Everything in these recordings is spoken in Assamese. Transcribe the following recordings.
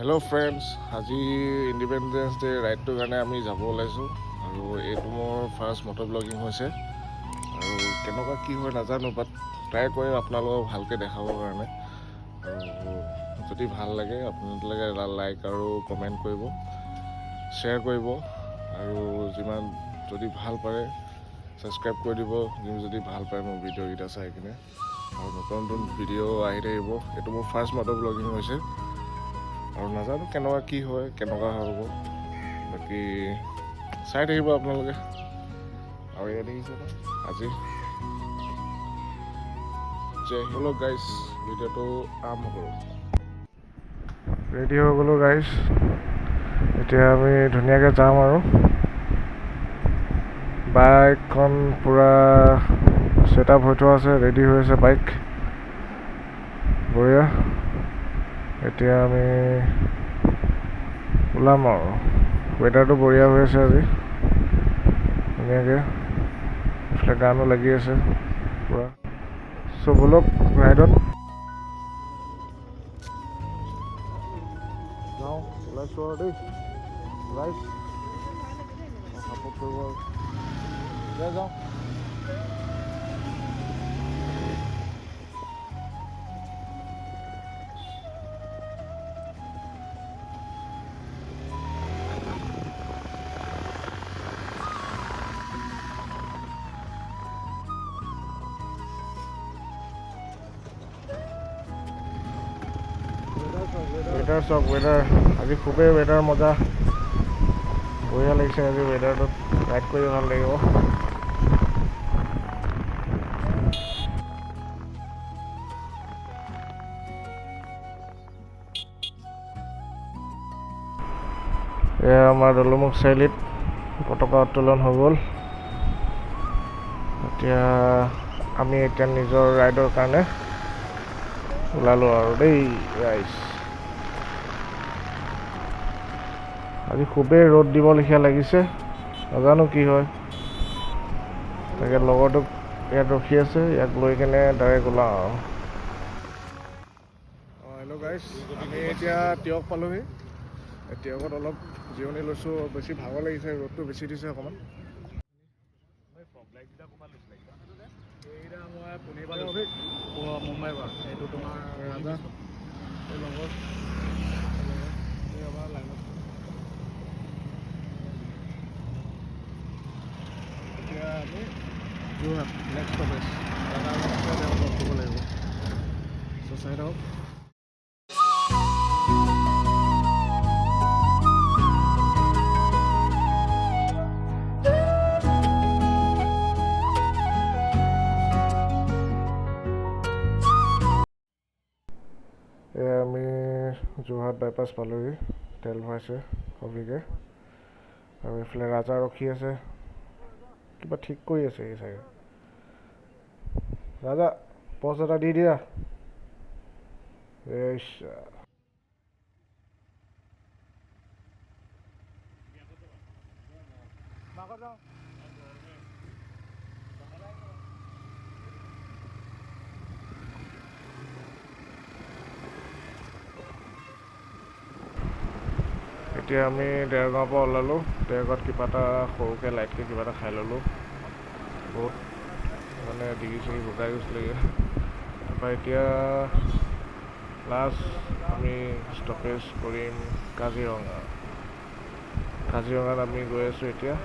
হেল্ল' ফ্ৰেণ্ডছ, আজি ইণ্ডিপেণ্ডেন্স ডে ৰাইডটোৰ কাৰণে আমি যাব ওলাইছোঁ আৰু এইটো মোৰ ফাৰ্ষ্ট মটৰ ব্লগিং হৈছে আৰু কেনেকুৱা কি হয় নাজানো, বাট ট্ৰাই কৰিম আপোনালোকক ভালকৈ দেখাবৰ কাৰণে। আৰু যদি ভাল লাগে আপোনালোকে এটা লাইক আৰু কমেণ্ট কৰিব, শ্বেয়াৰ কৰিব আৰু যিমান যদি ভাল পাৰে ছাবস্ক্ৰাইব কৰি দিব যদি ভাল পায় মোৰ ভিডিঅ'কেইটা চাই কিনে। আৰু নতুন নতুন ভিডিঅ' আহি থাকিব। এইটো মোৰ ফাৰ্ষ্ট মটৰ ব্লগিং হৈছে আৰু নাজানো কেনেকুৱা কি হয়, কেনেকুৱা হ'ব, বাকী চাই থাকিব আপোনালোকে। আৰু এয়া দেখিছে আজি হেল্ল' গাইজ, ভিডিঅ'টো আৰম্ভ কৰোঁ। ৰেডি হৈ গ'লোঁ গাইজ, এতিয়া আমি ধুনীয়াকৈ যাম আৰু বাইকখন পূৰা ছেট আপ হৈ থোৱা আছে, ৰেডি হৈ আছে বাইক, বঢ়িয়া। এতিয়া আমি ওলাম আৰু ৱেডাৰটো বঢ়িয়া হৈ আছে আজি, ধুনীয়াকৈ এইফালে গানো লাগি আছে পূৰা। চ' ব'লক ৰাইডত যাওঁ, ওলাইছোঁ আৰু দেই ৰাইজ সাপোৰ্ট কৰিব আৰু যাওঁ। ৱেডাৰ চাওক, ৱেডাৰ আজি খুবেই ৱেডাৰ মজা, বঢ়িয়া লাগিছে আজি ৱেডাৰটোত ৰাইড কৰি ভাল লাগিব। এয়া আমাৰ দলমুখ চাৰিআলিত পতাকা উত্তোলন হৈ গ'ল। এতিয়া আমি নিজৰ ৰাইডৰ কাৰণে ওলালোঁ আৰু দেই ৰাইজ। আজি খুবেই ৰ'দ দিব লেখীয়া লাগিছে, নাজানো কি হয়, তাকে লগৰটোক ইয়াত ৰখি আছে, ইয়াক লৈ কেনে ডাইৰেক্ট ওলাওঁ আৰু। হেল্ল' গাইজ, আমি এতিয়া তিয়ক পালোহি। তিয়কত অলপ জিৰণি লৈছোঁ, বেছি ভাগৰ লাগিছে, ৰ'দটো বেছি দিছে অকণমান। এইকেইটা মই পুনে পালোঁ, মুম্বাইৰ পৰা। এইটো তোমাৰ ৰাজা এই লগৰ আমাৰ লাইনত। এতিয়া আমি যোৰহাট নেক্সট ষ্টপেজ দাদা লগ কৰিব লাগিব, চ' চাই থাকক। এয়া আমি যোৰহাট বাইপাছ পালোহি, তেল ভৰাইছে সবিকে, আৰু এইফালে ৰাজা ৰখি আছে, কিবা ঠিক কৰি আছে এই চাগে। ৰাজা পজ এটা দি দিয়া। এতিয়া আমি দেৰগাঁৱৰ পৰা ওলালোঁ। দেৰগাঁৱত কিবা এটা সৰুকৈ লাইটকৈ কিবা এটা খাই ল'লোঁ, বহুত মানে ডিঙি চিঙি শুকাই গৈছিলেগৈ। তাৰপৰা এতিয়া লাষ্ট আমি ষ্টপেজ কৰিম কাজিৰঙা। কাজিৰঙাত আমি গৈ আছোঁ এতিয়া।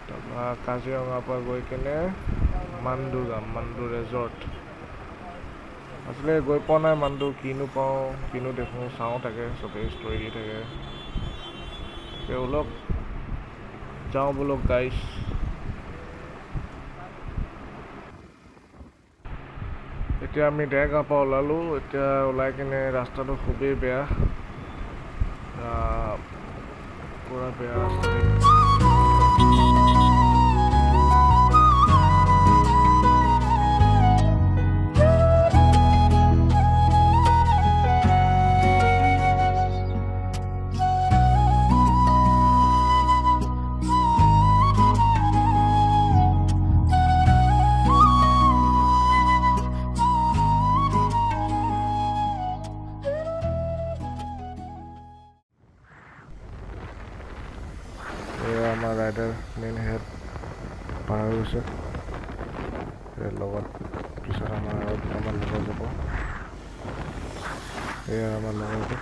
তাৰপৰা কাজিৰঙাৰ পৰা গৈ কেনে মাণ্ডু যাম, মাণ্ডু ৰেজৰ্ট। আচলতে গৈ পোৱা নাই মাণ্ডু, কিনো পাওঁ কিনো দেখোঁ, চাওঁ তাকে চবেই ষ্টৰি দি থাকে। তাকে ওলক যাওঁ বোলক গাইজ। এতিয়া আমি দেৰগাঁৱৰ পৰা ওলালোঁ। এতিয়া ওলাই কিনে ৰাস্তাটো খুবেই বেয়া, পূৰা বেয়া ৰাস্তা। আমাৰ ৰাইডাৰ মেইন হেড পাৰ হৈ গৈছে লগত। পিছত আমাৰ লগৰ যাব। এয়া আমাৰ লগৰটো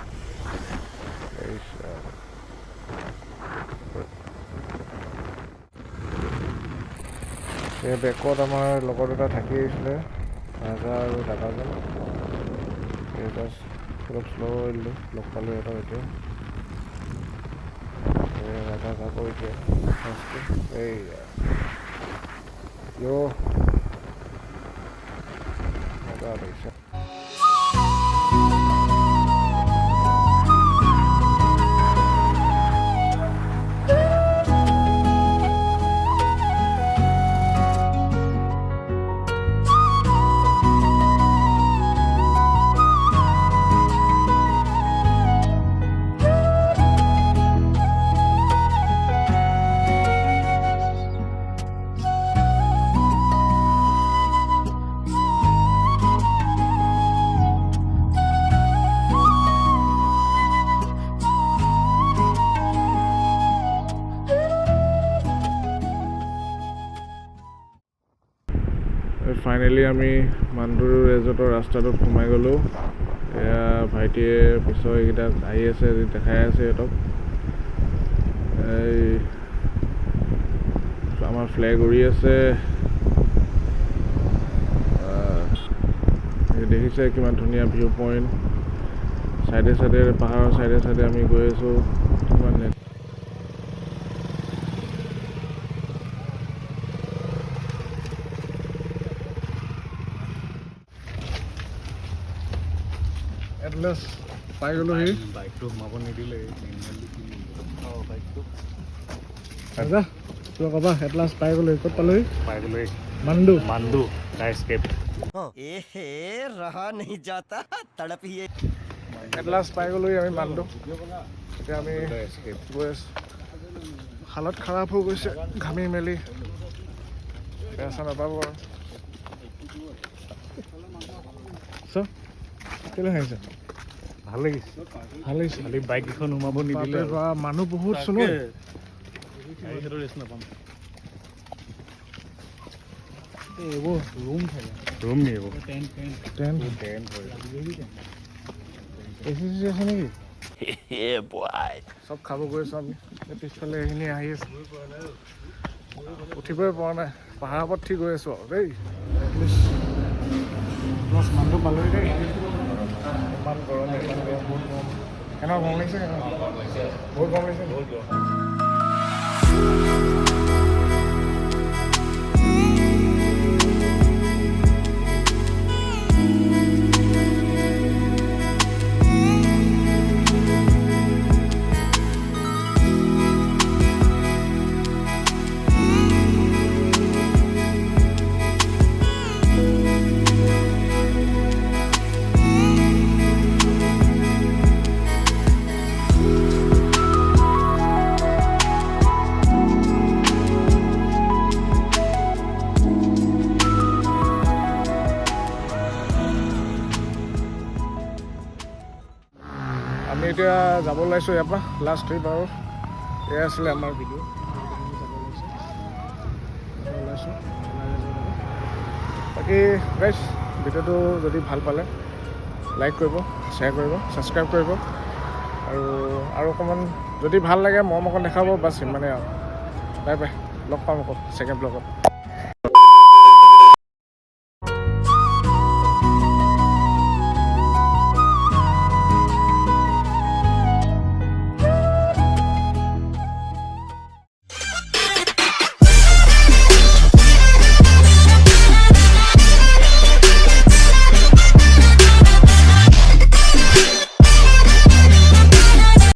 এই বেকত আমাৰ লগৰ দুটা থাকি আহিছিলে, ৰাজা আৰু দাদাজন। এই জাষ্ট অলপ শ্ল' দিলোঁ, লগ পালোঁ সিহঁতক এতিয়া। এই ৰাজা যাব এতিয়া এই মজা লাগিছে। ফাইনেলি আমি মানডুৰ ৰেজৰ্টৰ ৰাস্তাটোত সোমাই গ'লোঁ। এয়া ভাইটিয়ে পিছৰ এইকেইটাক আহি আছে, দেখাই আছে সিহঁতক। এই আমাৰ ফ্লেগ উৰি আছে, দেখিছে কিমান ধুনীয়া ভিউ পইণ্ট। চাইডে চাইডে পাহাৰৰ চাইডে চাইডে আমি গৈ আছোঁ। কিমান এটলাষ্ট পাই গ'লোঁ। সি বাইকটো সোমাব নিদিলে বাইকটো ৰাজা কিবা ক'বা? এটলাষ্ট পাই গ'লোঁ। ক'ত পালোঁ? পাই গ'লোঁ মাণ্ডু का एस्केप। रहा नहीं जाता, तड़प ही है। एटलास्ट पाई ग'লোঁ আমি মাণ্ডু। এতিয়া আমি গৈ আছোঁ। হালত খাৰাপ হৈ গৈছে, ঘামি মেলি পেচা নাপাব আৰু। কেলে হাঁহিছে? ভাল লাগিছে, ভাল লাগিছে। খালি বাইককেইখন সোমাব নিদিলে। মানুহ বহুত চলো। ৰেষ্ট নাপাম। এইবোৰ ৰুম নি এইবোৰ? টেণ্ট এচি চেচি আছে নেকি? চব খাব গৈ আছোঁ আমি। পিছফালে এইখিনি আহি আছে, উঠিবই পৰা নাই। পাহাৰৰ ওপৰত ঠিক গৈ আছোঁ আৰু দেই। প্লাছ মানুহটো পালোহি দেই। ইমান গৰম, বহুত গৰম। কেনেকুৱা গৰম লাগিছে? বহুত গৰম লাগিছে। আমি এতিয়া যাব ওলাইছোঁ ইয়াৰ পৰা। লাষ্ট ট্ৰিপ আৰু এয়া আছিলে আমাৰ ভিডিঅ'। বাকী গাইজ, ভিডিঅ'টো যদি ভাল পালে লাইক কৰিব, শ্বেয়াৰ কৰিব, ছাবস্ক্ৰাইব কৰিব। আৰু অকণমান যদি ভাল লাগে মৰম অকণ দেখাব, বাছ সিমানেই আৰু। বাই বাই, লগ পাম আকৌ ছেকেণ্ড ব্লগত।